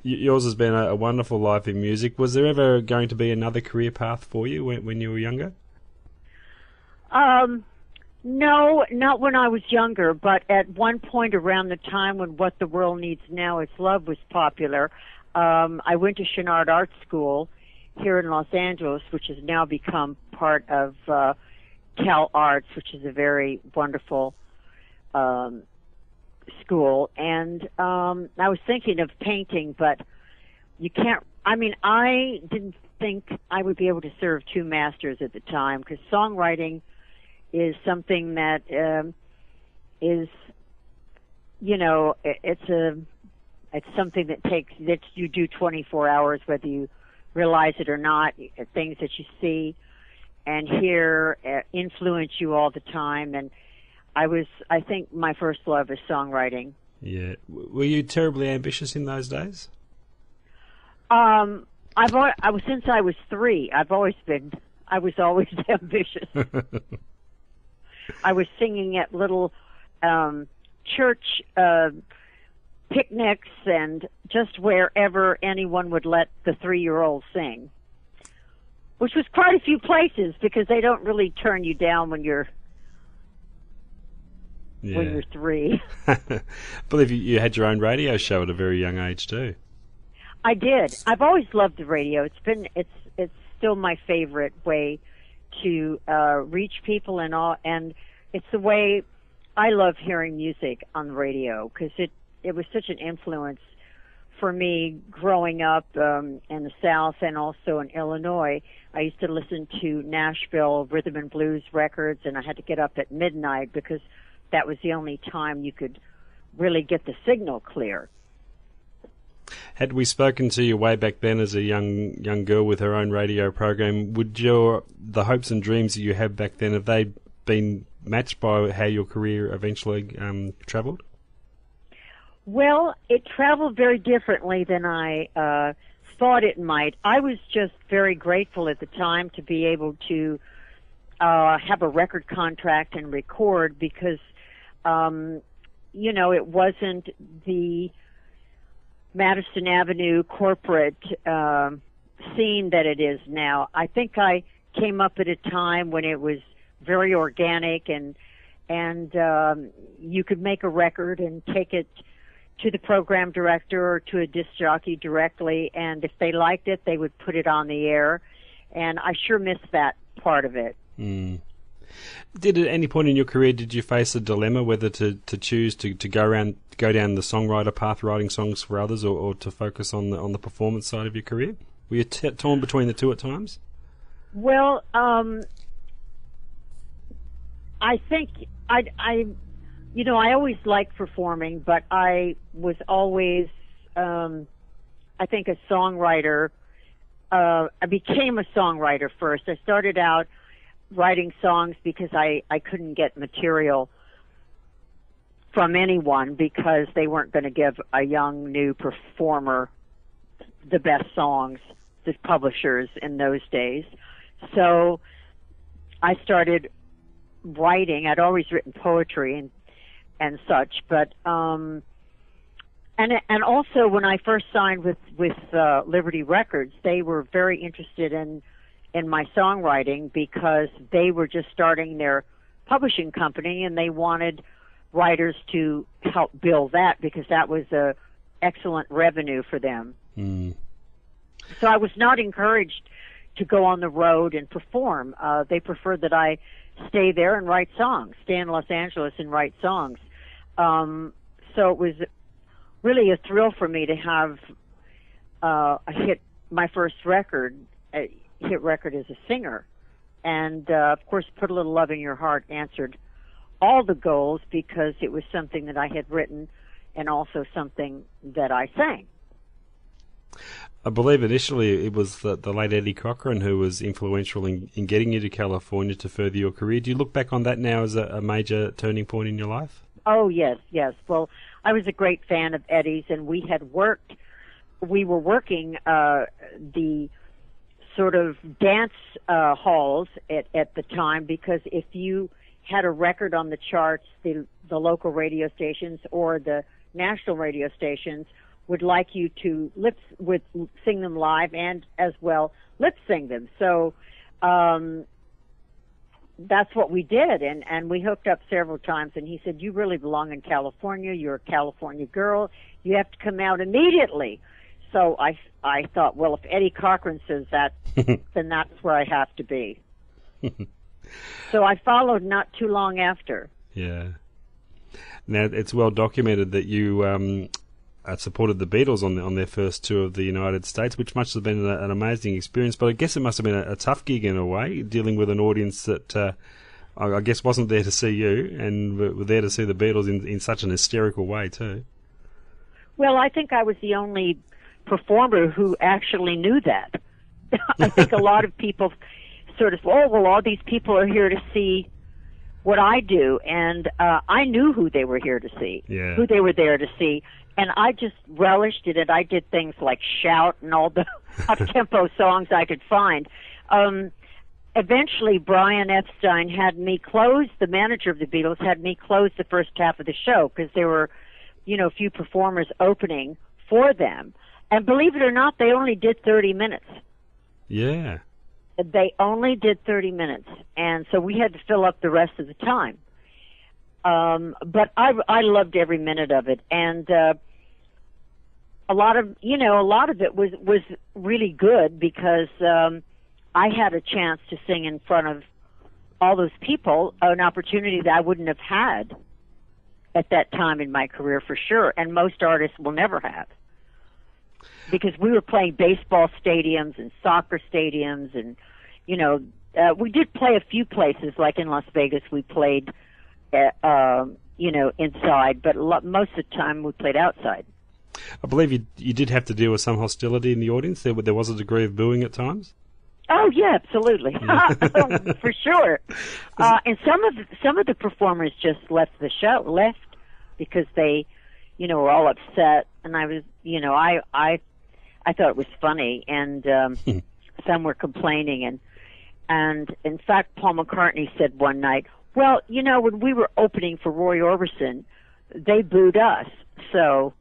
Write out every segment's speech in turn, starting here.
Yours has been a wonderful life in music. Was there ever going to be another career path for you when you were younger? No, not when I was younger, but at one point around the time when What the World Needs Now Is Love was popular, I went to Chouinard Art School here in Los Angeles, which has now become part of Cal Arts, which is a very wonderful school. And I was thinking of painting, but you can't, I mean, I didn't think I would be able to serve two masters at the time, because songwriting is something that is, you know, it's something that you do 24 hours, whether you realize it or not. Things that you see and hear influence you all the time. And I think my first love is songwriting. Yeah. Were you terribly ambitious in those days? Since I was 3, I was always ambitious. I was singing at little church picnics and just wherever anyone would let the 3-year-old sing, which was quite a few places, because they don't really turn you down when you're 3. I believe you had your own radio show at a very young age too. I did. I've always loved the radio. It's still my favorite way to reach people and all, and it's the way I love hearing music on the radio, because it was such an influence for me growing up in the South and also in Illinois. I used to listen to Nashville rhythm and blues records, and I had to get up at midnight because that was the only time you could really get the signal clear. Had we spoken to you way back then as a young girl with her own radio program, would the hopes and dreams that you had back then, have they been matched by how your career eventually travelled? Well, it traveled very differently than I thought it might. I was just very grateful at the time to be able to have a record contract and record, because, it wasn't the Madison Avenue corporate scene that it is now. I think I came up at a time when it was very organic, and you could make a record and take it to the program director or to a disc jockey directly, and if they liked it, they would put it on the air, and I sure missed that part of it. Mm. At any point in your career, did you face a dilemma whether to choose to go down the songwriter path, writing songs for others, or to focus on the performance side of your career? Were you torn between the two at times? Well, I think I always liked performing, but I was always, I think, a songwriter. I became a songwriter first. I started out writing songs because I couldn't get material from anyone, because they weren't going to give a young new performer the best songs, the publishers in those days. So I started writing. I'd always written poetry and such, but and also when I first signed with Liberty Records, they were very interested in my songwriting, because they were just starting their publishing company, and they wanted writers to help build that, because that was a excellent revenue for them. Mm. So I was not encouraged to go on the road and perform. They preferred that I stay there and write songs, stay in Los Angeles and write songs. So it was really a thrill for me to have my first record, hit record as a singer. And, of course, Put a Little Love in Your Heart answered all the goals, because it was something that I had written and also something that I sang. I believe initially it was the late Eddie Cochran who was influential in getting you to California to further your career. Do you look back on that now as a major turning point in your life? Oh, yes. Well, I was a great fan of Eddie's, and we were working the sort of dance halls at the time, because if you had a record on the charts, the local radio stations or the national radio stations would like you to sing them live and as well lip sing them. So that's what we did, and we hooked up several times. And he said, "You really belong in California. You're a California girl. You have to come out immediately." So I thought, well, if Eddie Cochran says that, then that's where I have to be. So I followed not too long after. Yeah. Now, it's well documented that you supported the Beatles on their first tour of the United States, which must have been an amazing experience. But I guess it must have been a tough gig in a way, dealing with an audience that I guess wasn't there to see you and were there to see the Beatles in such an hysterical way too. Well, I think I was the only performer who actually knew that. I think a lot of people sort of, oh, well, all these people are here to see what I do, and I knew who they were here to see, who they were there to see, and I just relished it, and I did things like shout and all the up-tempo songs I could find. Eventually, Brian Epstein had me close, the manager of the Beatles had me close the first half of the show, because there were, a few performers opening for them. And believe it or not, they only did 30 minutes. Yeah. They only did 30 minutes, and so we had to fill up the rest of the time. But I loved every minute of it, and a lot of it was really good because I had a chance to sing in front of all those people, an opportunity that I wouldn't have had at that time in my career for sure, and most artists will never have. Because we were playing baseball stadiums and soccer stadiums, and we did play a few places, like in Las Vegas. We played, inside, but most of the time we played outside. I believe you did have to deal with some hostility in the audience. There was a degree of booing at times. Oh yeah, absolutely, for sure. And some of the performers just left the show, because they, were all upset, and I was, I thought it was funny, and some were complaining, and in fact, Paul McCartney said one night, well, when we were opening for Roy Orbison, they booed us, so,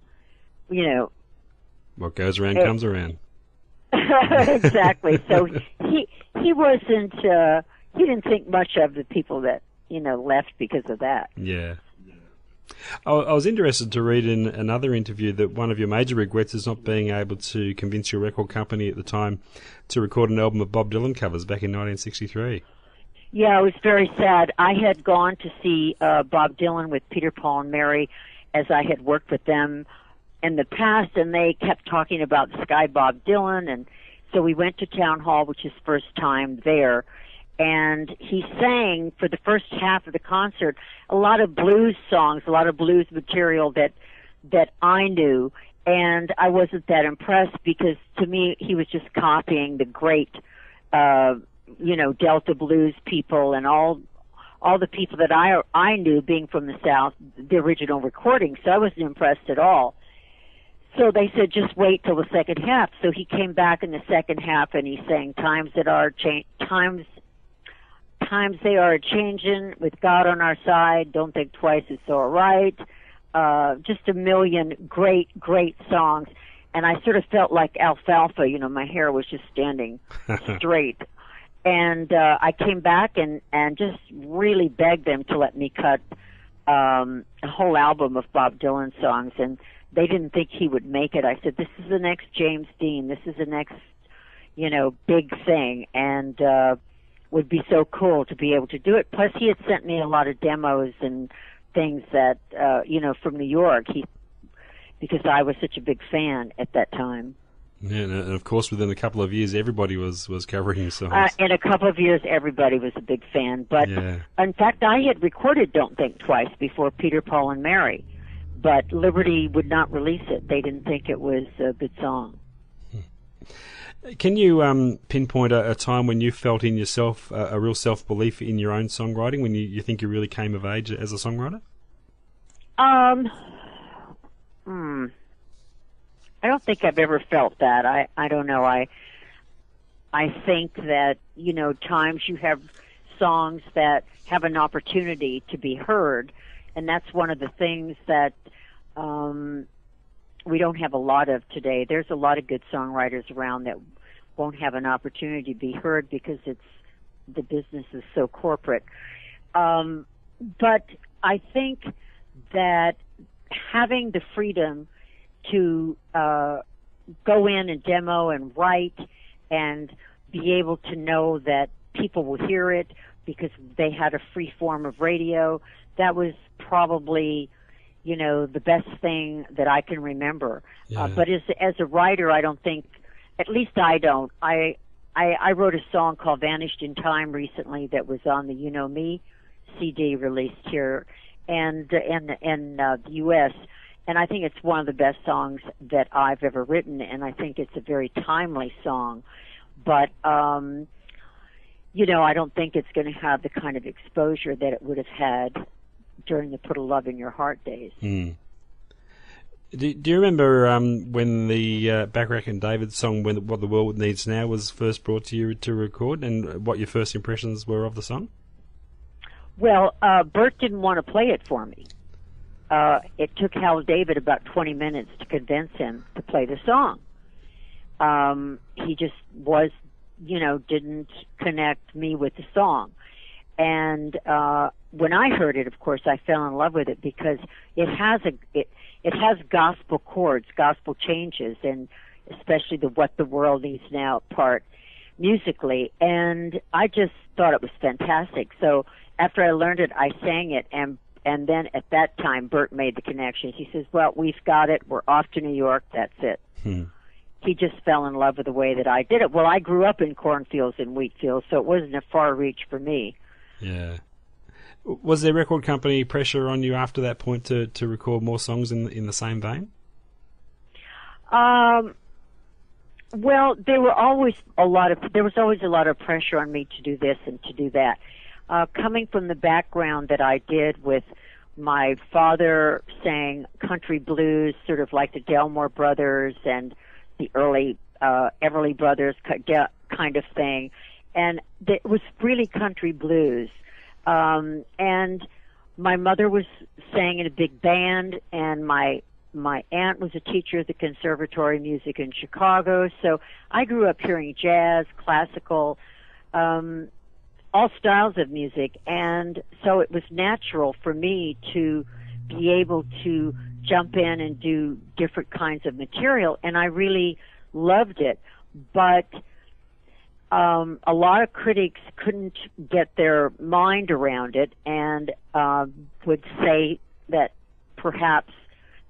what goes around comes around. Exactly. So he wasn't, he didn't think much of the people that, left because of that. Yeah. I was interested to read in another interview that one of your major regrets is not being able to convince your record company at the time to record an album of Bob Dylan covers back in 1963. Yeah, it was very sad. I had gone to see Bob Dylan with Peter, Paul, and Mary, as I had worked with them in the past, and they kept talking about the Sky Bob Dylan, and so we went to Town Hall, which is first time there, and he sang for the first half of the concert a lot of blues songs, a lot of blues material that I knew, and I wasn't that impressed because to me he was just copying the great Delta blues people and all the people that I knew being from the South, the original recording, so I wasn't impressed at all. So they said, just wait till the second half. So he came back in the second half and he sang times they are a-changin', with God on our side, don't think twice, it's all right. Just a million great songs. And I sort of felt like alfalfa, my hair was just standing straight. And I came back and just really begged them to let me cut a whole album of Bob Dylan songs, and they didn't think he would make it. I said, this is the next James Dean. This is the next, big thing, and would be so cool to be able to do it. Plus, he had sent me a lot of demos and things that, from New York, because I was such a big fan at that time. Yeah, and of course, within a couple of years, everybody was covering his songs. In a couple of years, everybody was a big fan. But, in fact, I had recorded Don't Think Twice before Peter, Paul, and Mary. But Liberty would not release it. They didn't think it was a good song. Can you pinpoint a time when you felt in yourself a real self-belief in your own songwriting, when you think you really came of age as a songwriter? I don't think I've ever felt that. I don't know. I think that, times you have songs that have an opportunity to be heard, and that's one of the things that we don't have a lot of today. There's a lot of good songwriters around that won't have an opportunity to be heard because the business is so corporate. But I think that having the freedom to go in and demo and write and be able to know that people will hear it because they had a free form of radio, that was probably, the best thing that I can remember. Yeah. But as a writer, I don't think, at least I don't. I wrote a song called Vanished in Time recently that was on the You Know Me CD released here and in the U.S., and I think it's one of the best songs that I've ever written, and I think it's a very timely song. But, I don't think it's going to have the kind of exposure that it would have had during the Put a Love in Your Heart days. Mm. Do you remember when the Bacharach and David song, What the World Needs Now, was first brought to you to record, and what your first impressions were of the song? Well, Bert didn't want to play it for me. It took Hal David about 20 minutes to convince him to play the song. He just didn't connect me with the song. And when I heard it, of course, I fell in love with it because it has gospel chords, gospel changes, and especially the What the World Needs Now part musically. And I just thought it was fantastic. So after I learned it, I sang it, and then at that time, Bert made the connection. He says, well, we've got it. We're off to New York. That's it. He just fell in love with the way that I did it. Well, I grew up in cornfields and wheat fields, so it wasn't a far reach for me. Yeah. Was there record company pressure on you after that point to record more songs in the same vein? Well, there was always a lot of pressure on me to do this and to do that. Coming from the background that I did with my father sang country blues, sort of like the Delmore Brothers and the early Everly Brothers kind of thing, and it was really country blues. And my mother sang in a big band, and my aunt was a teacher at the Conservatory of Music in Chicago. So I grew up hearing jazz, classical, all styles of music, and so it was natural for me to be able to jump in and do different kinds of material, and I really loved it. But a lot of critics couldn't get their mind around it and would say that perhaps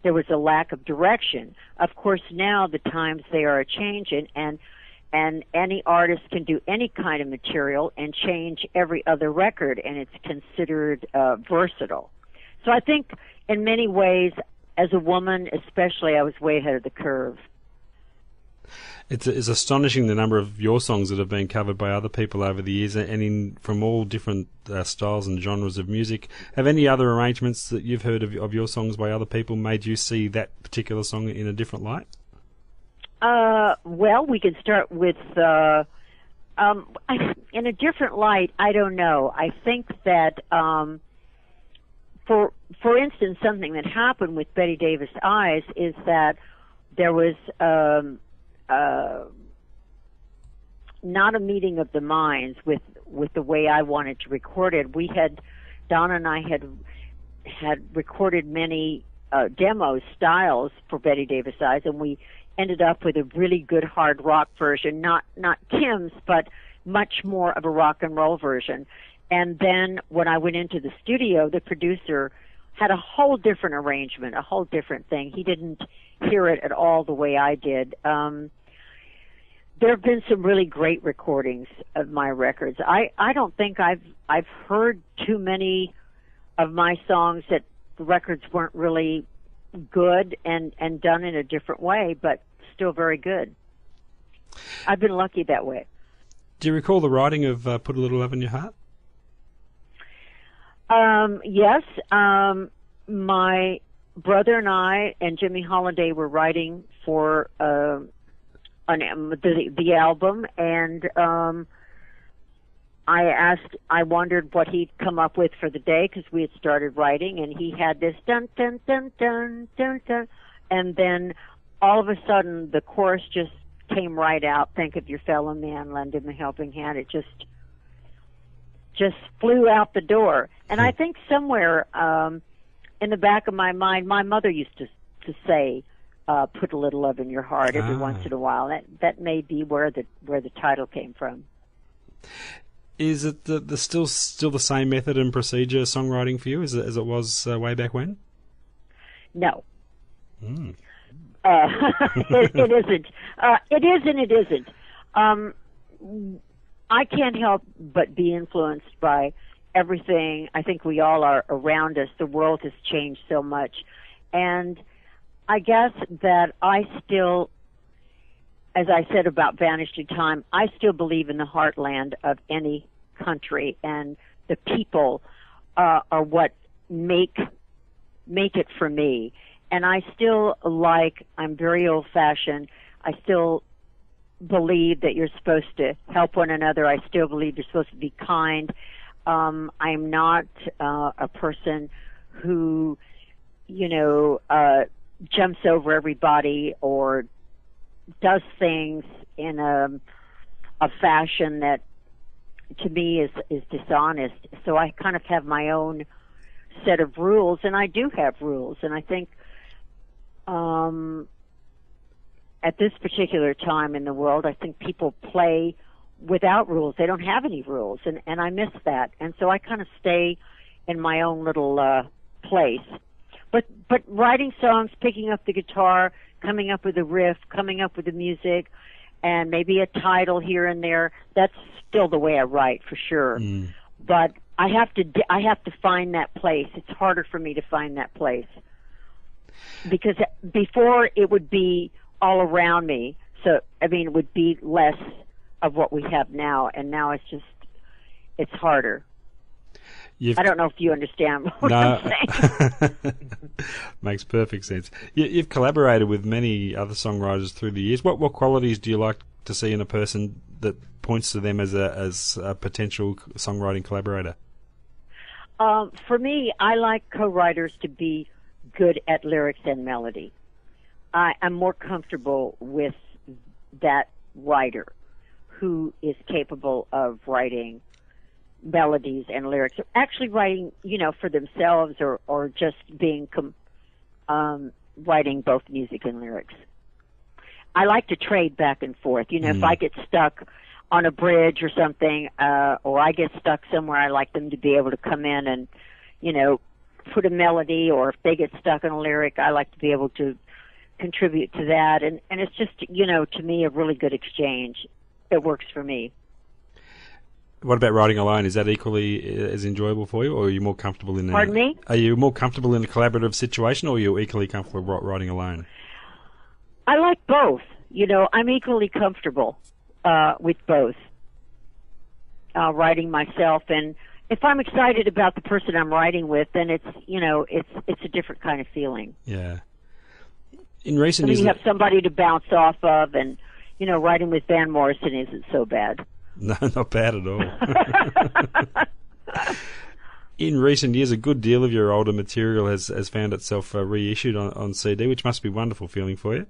there was a lack of direction. Of course, now the times they are a-changing, and any artist can do any kind of material and change every other record, and it's considered versatile. So I think in many ways, as a woman especially, I was way ahead of the curve. It's astonishing the number of your songs that have been covered by other people over the years, and from all different styles and genres of music. Have any other arrangements that you've heard of your songs by other people made you see that particular song in a different light? Well, we can start with in a different light. I don't know. I think that for instance, something that happened with Betty Davis Eyes is that there was not a meeting of the minds with the way I wanted to record it. Donna and I had recorded many demo styles for Betty Davis Eyes, and we ended up with a really good hard rock version, not Kim's, but much more of a rock and roll version. And then when I went into the studio, the producer had a whole different arrangement, a whole different thing. He didn't hear it at all the way I did. There have been some really great recordings of my records. I don't think I've heard too many of my songs that the records weren't really good and done in a different way, but still very good. I've been lucky that way. Do you recall the writing of Put a Little Love in Your Heart? Yes. My brother and I and Jimmy Holiday were writing for the album, and I wondered what he'd come up with for the day because we had started writing, and he had this dun dun dun dun dun dun, and then all of a sudden the chorus just came right out. Think of your fellow man, lend him a helping hand. It just flew out the door. And I think somewhere in the back of my mind, my mother used to say, put a little love in your heart every once in a while. That may be where the title came from. Is it the still the same method and procedure songwriting for you as it was way back when? No. Mm. It isn't. It is and it isn't. I can't help but be influenced by everything. I think we all are around us. The world has changed so much. And I guess that I still, as I said about Vanished in Time, I still believe in the heartland of any country, and the people are what make it for me. And I still I'm very old-fashioned. I still believe that you're supposed to help one another. I still believe you're supposed to be kind. I'm not a person who, jumps over everybody or does things in a fashion that to me is dishonest. So I kind of have my own set of rules, and I do have rules. And I think at this particular time in the world, I think people play without rules. They don't have any rules, and I miss that. And so I kind of stay in my own little place. But writing songs, picking up the guitar, coming up with a riff, coming up with the music, and maybe a title here and there, that's still the way I write, for sure. Mm. But I have to find that place. It's harder for me to find that place. Because before it would be all around me. So, it would be less of what we have now, and now it's harder. I don't know if you understand what I'm saying. Makes perfect sense. You've collaborated with many other songwriters through the years. What qualities do you like to see in a person that points to them as a potential songwriting collaborator? For me, I like co-writers to be good at lyrics and melody. I'm more comfortable with that writer who is capable of writing melodies and lyrics, actually writing, for themselves, or just being writing both music and lyrics. I like to trade back and forth. If I get stuck on a bridge or something, or I get stuck somewhere, I like them to be able to come in and, put a melody, or if they get stuck on a lyric, I like to be able to contribute to that. And it's just, to me, a really good exchange. It works for me. What about writing alone? Is that equally as enjoyable for you, or are you more comfortable in Pardon me? Are you more comfortable in a collaborative situation, or are you equally comfortable writing alone? I like both. I'm equally comfortable with both. Writing myself, and if I'm excited about the person I'm writing with, then it's a different kind of feeling. Yeah. In recent years, you have somebody to bounce off of, and writing with Van Morrison isn't so bad. No, not bad at all. In recent years, a good deal of your older material has found itself reissued on CD, which must be a wonderful feeling for you.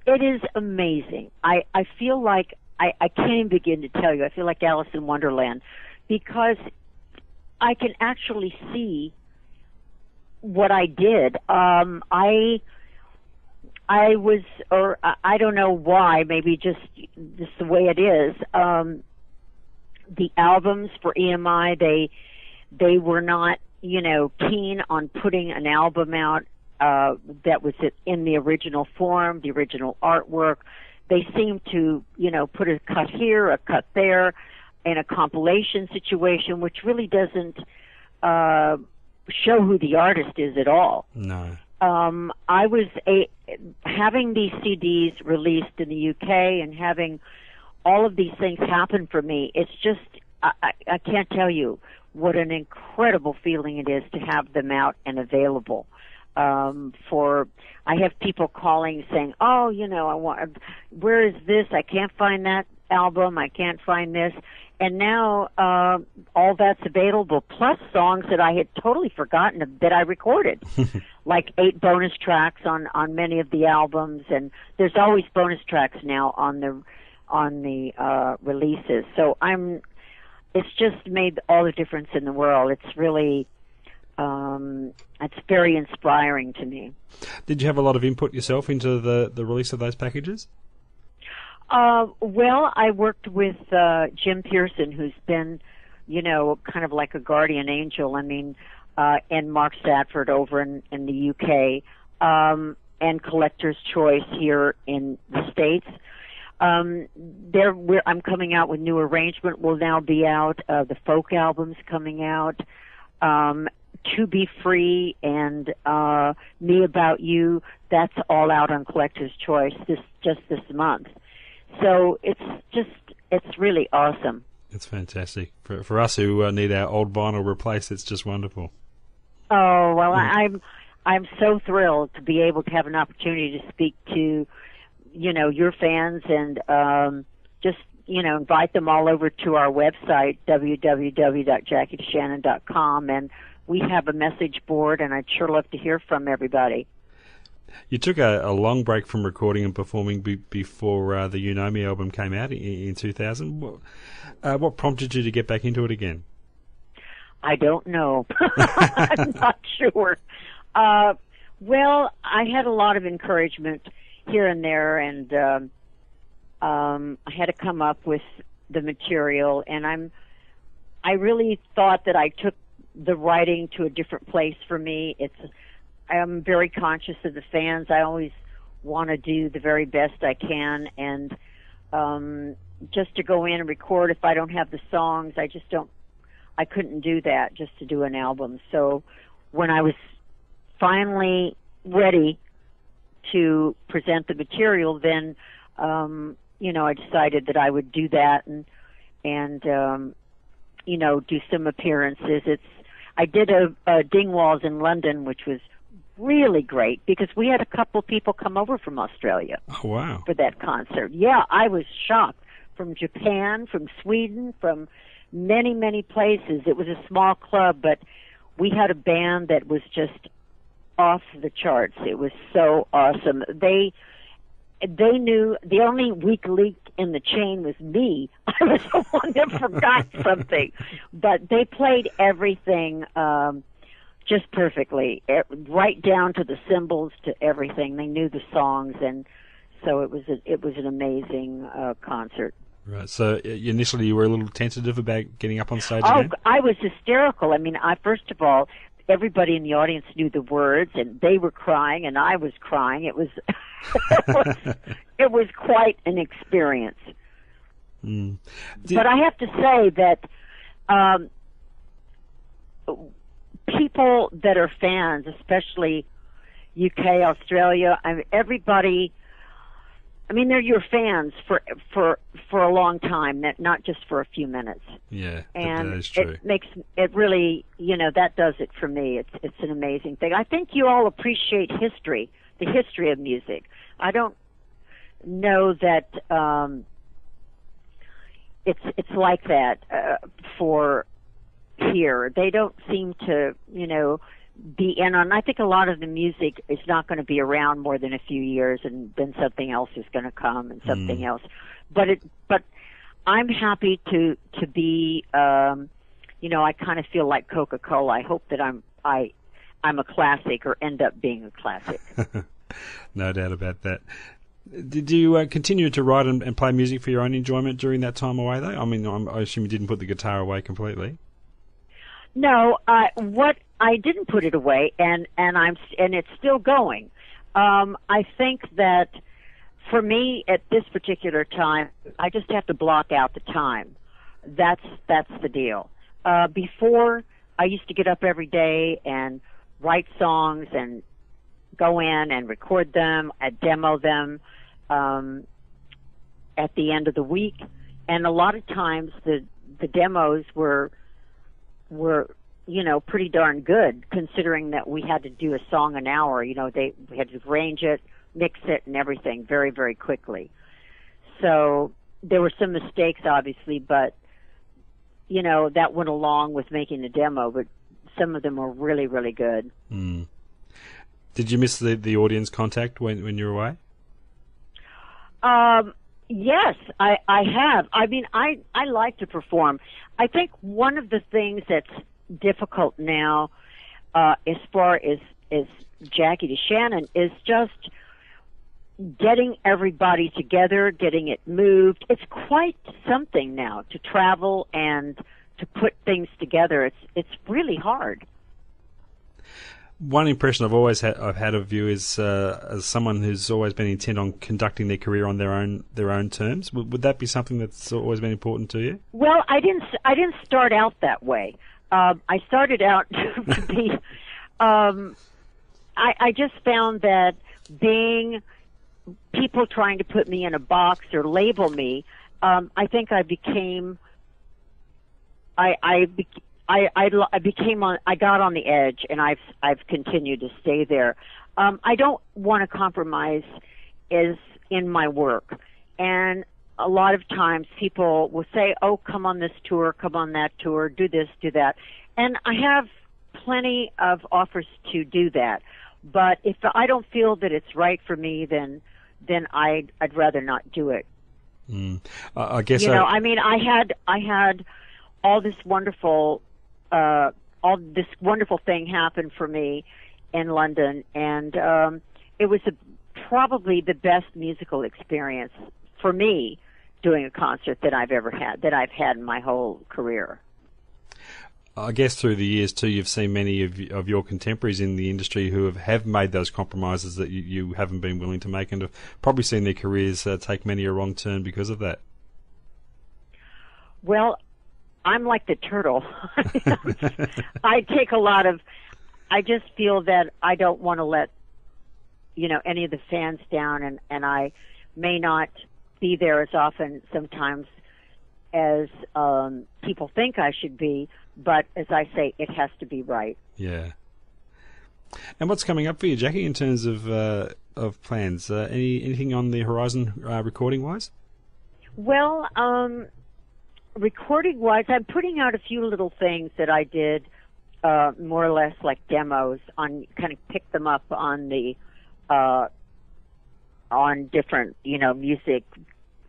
It is amazing. I feel like, I can't even begin to tell you, I feel like Alice in Wonderland, because I can actually see what I did. I was, or I don't know why, maybe just the way it is. The albums for EMI, they were not, keen on putting an album out that was in the original form, the original artwork. They seemed to, put a cut here, a cut there, in a compilation situation, which really doesn't show who the artist is at all. No. I was having these CDs released in the UK and having all of these things happen for me. It's just, I can't tell you what an incredible feeling it is to have them out and available. I have people calling saying, oh, where is this? I can't find that album. I can't find this. And now all that's available, plus songs that I had totally forgotten that I recorded. like 8 bonus tracks on many of the albums, and there's always bonus tracks now on the releases. So it's just made all the difference in the world. It's really it's very inspiring to me. Did you have a lot of input yourself into the release of those packages? Well, I worked with Jim Pearson, who's been, kind of like a guardian angel. I mean, and Mark Stadford over in the UK, and Collector's Choice here in the States. I'm coming out with new arrangement. Will now be out. The folk album's coming out. To Be Free and Me About You. That's all out on Collector's Choice this month. So it's really awesome. It's fantastic. For us who need our old vinyl replaced, it's just wonderful. Oh, well, I'm so thrilled to be able to have an opportunity to speak to, your fans and just, invite them all over to our website, www.jackiedeshannon.com, and we have a message board, and I'd sure love to hear from everybody. You took a long break from recording and performing before the You Know Me album came out in 2000. What prompted you to get back into it again? I don't know. I'm not sure. Well, I had a lot of encouragement here and there, and I had to come up with the material, and I really thought that I took the writing to a different place for me. I'm very conscious of the fans. I always want to do the very best I can, and just to go in and record if I don't have the songs, I couldn't do that just to do an album. So when I was finally ready to present the material, then I decided that I would do that and do some appearances. I did a Dingwalls in London, which was really great because we had a couple people come over from Australia. Oh, wow. For that concert. Yeah, I was shocked. From Japan, from Sweden, from many, many places. It was a small club, but we had a band that was just off the charts. It was so awesome. They knew the only weak link in the chain was me. I was the one that forgot something. But they played everything just perfectly, right down to the cymbals, to everything. They knew the songs, and so it was an amazing concert. Right. So initially you were a little tentative about getting up on stage again? again? I was hysterical. I mean, first of all, everybody in the audience knew the words, and they were crying, and I was crying. It was it was quite an experience. Mm. But I have to say that people that are fans, especially UK, Australia, everybody. I mean, they're your fans for a long time, not just for a few minutes. Yeah, and that is true. It makes it really, that does it for me. It's an amazing thing. I think you all appreciate history, the history of music. I don't know that it's like that for here. They don't seem to, be in on. I think a lot of the music is not going to be around more than a few years, and then something else is going to come and something else. But I'm happy to be. I kind of feel like Coca-Cola. I hope that I'm a classic or end up being a classic. No doubt about that. Did you continue to write and play music for your own enjoyment during that time away, though? I mean, I assume you didn't put the guitar away completely. No, what I didn't put it away, and it's still going. I think that for me at this particular time, I just have to block out the time. That's the deal. Before, I used to get up every day and write songs and go in and record them, demo them at the end of the week, and a lot of times the demos were pretty darn good, considering that we had to do a song an hour. We had to arrange it, mix it, and everything very, very quickly. So there were some mistakes, obviously, but that went along with making the demo. But some of them were really, really good. Mm. Did you miss the audience contact when you were away? Yes, I have. I mean, I like to perform. I think one of the things that's difficult now, as far as Jackie DeShannon, is just getting everybody together, getting it moved. It's quite something now to travel and to put things together. It's really hard. One impression I've had of you is as someone who's always been intent on conducting their career on their own terms. Would that be something that's always been important to you? Well, I didn't start out that way. I started out to be. I just found that being people trying to put me in a box or label me, I think I became. I got on the edge, and I've continued to stay there. I don't want to compromise in my work, and a lot of times people will say, "Oh, come on this tour, come on that tour, do this, do that," and I have plenty of offers to do that. But if I don't feel that it's right for me, then I'd rather not do it. I guess I mean, I had all this wonderful thing happen for me in London, and it was probably the best musical experience for me doing a concert that I've had in my whole career. I guess through the years too, you've seen many of your contemporaries in the industry who have made those compromises that you haven't been willing to make, and have probably seen their careers take many a wrong turn because of that. Well, I'm like the turtle. I just feel that I don't want to let, any of the fans down, and I may not be there as often sometimes as people think I should be, but as I say, it has to be right. Yeah. And what's coming up for you, Jackie, in terms of plans? Anything on the horizon recording-wise? Well, recording-wise, I'm putting out a few little things that I did, more or less like demos, kind of pick them up on the on different, music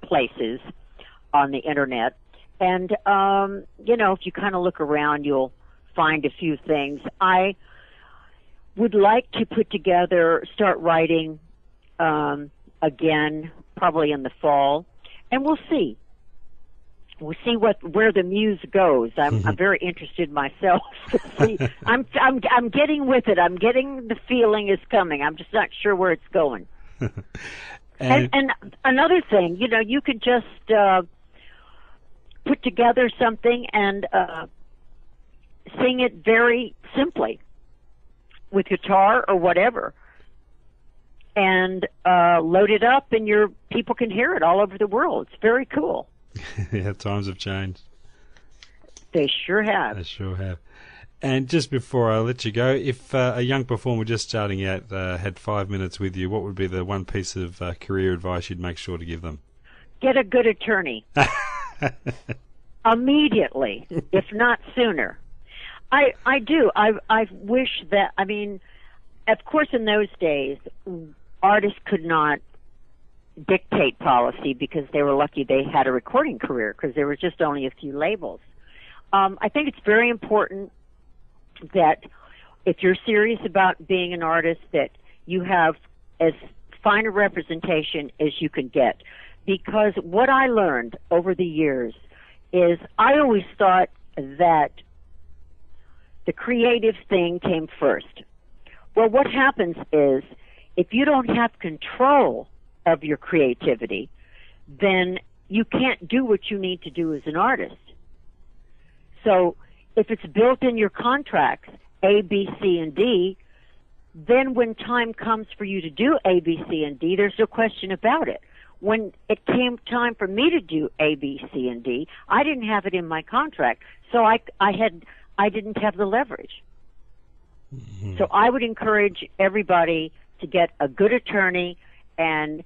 places on the internet. And, if you kind of look around, you'll find a few things. I would like to start writing again, probably in the fall, and we'll see. We'll see where the muse goes. I'm very interested myself to see. I'm getting with it. I'm getting the feeling is coming. I'm just not sure where it's going. and another thing, you could just put together something and sing it very simply with guitar or whatever, and load it up, and your people can hear it all over the world. It's very cool. Yeah, times have changed. They sure have. They sure have. And just before I let you go, if a young performer just starting out had 5 minutes with you, what would be the one piece of career advice you'd make sure to give them? Get a good attorney. Immediately, if not sooner. I do. I wish that, of course in those days, artists could not dictate policy because they were lucky they had a recording career, because there were just only a few labels. I think it's very important that if you're serious about being an artist, that you have as fine a representation as you can get. Because what I learned over the years is I always thought that the creative thing came first. Well, what happens is if you don't have control of your creativity, then you can't do what you need to do as an artist. So if it's built in your contracts, A, B, C, and D, then when time comes for you to do A, B, C, and D, there's no question about it. When it came time for me to do A, B, C, and D, I didn't have it in my contract, so I didn't have the leverage. Mm-hmm. So I would encourage everybody to get a good attorney and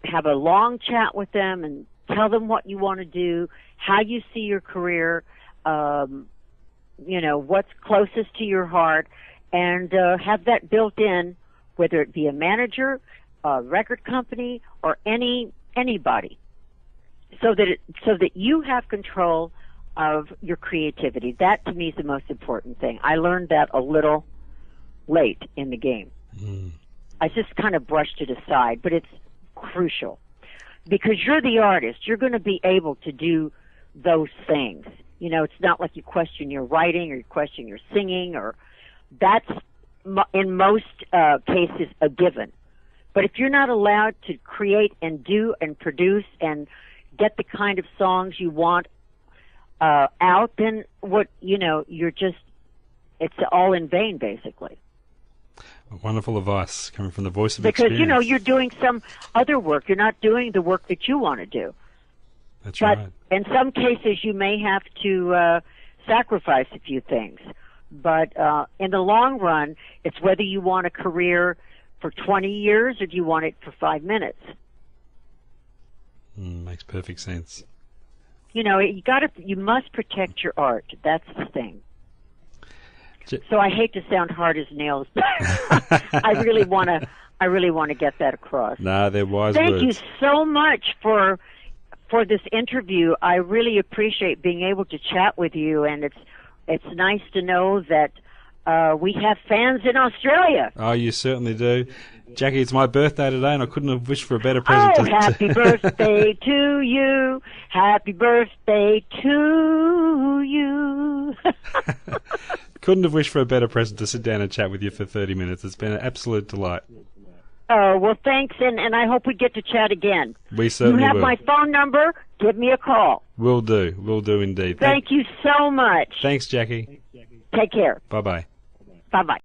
have a long chat with them and tell them what you want to do, how you see your career, what's closest to your heart, and have that built in whether it be a manager, a record company, or anybody, so that you have control of your creativity. That to me is the most important thing. I learned that a little late in the game. I just kind of brushed it aside, but it's crucial because you're the artist. You're going to be able to do those things. You know, it's not like you question your writing or you question your singing, or that's in most cases a given. But if you're not allowed to create and do and produce and get the kind of songs you want out, then it's all in vain, basically. Wonderful advice coming from the voice of because, experience. Because, you're doing some other work. You're not doing the work that you want to do. That's but right. In some cases, you may have to sacrifice a few things. But in the long run, it's whether you want a career for 20 years or do you want it for 5 minutes. Makes perfect sense. You must protect your art. That's the thing. So I hate to sound hard as nails, but I really want to get that across. No, they're wise words. Thank you so much for this interview. I really appreciate being able to chat with you, and it's nice to know that we have fans in Australia. Oh, you certainly do. Jackie, it's my birthday today, and I couldn't have wished for a better present. Oh, happy birthday to you. Happy birthday to you. Couldn't have wished for a better present to sit down and chat with you for 30 minutes. It's been an absolute delight. Oh, well, thanks, and I hope we get to chat again. We certainly will. You have my phone number. Give me a call. Will do. Will do indeed. Thank you so much. Thanks, Jackie. Take care. Bye-bye. Bye-bye.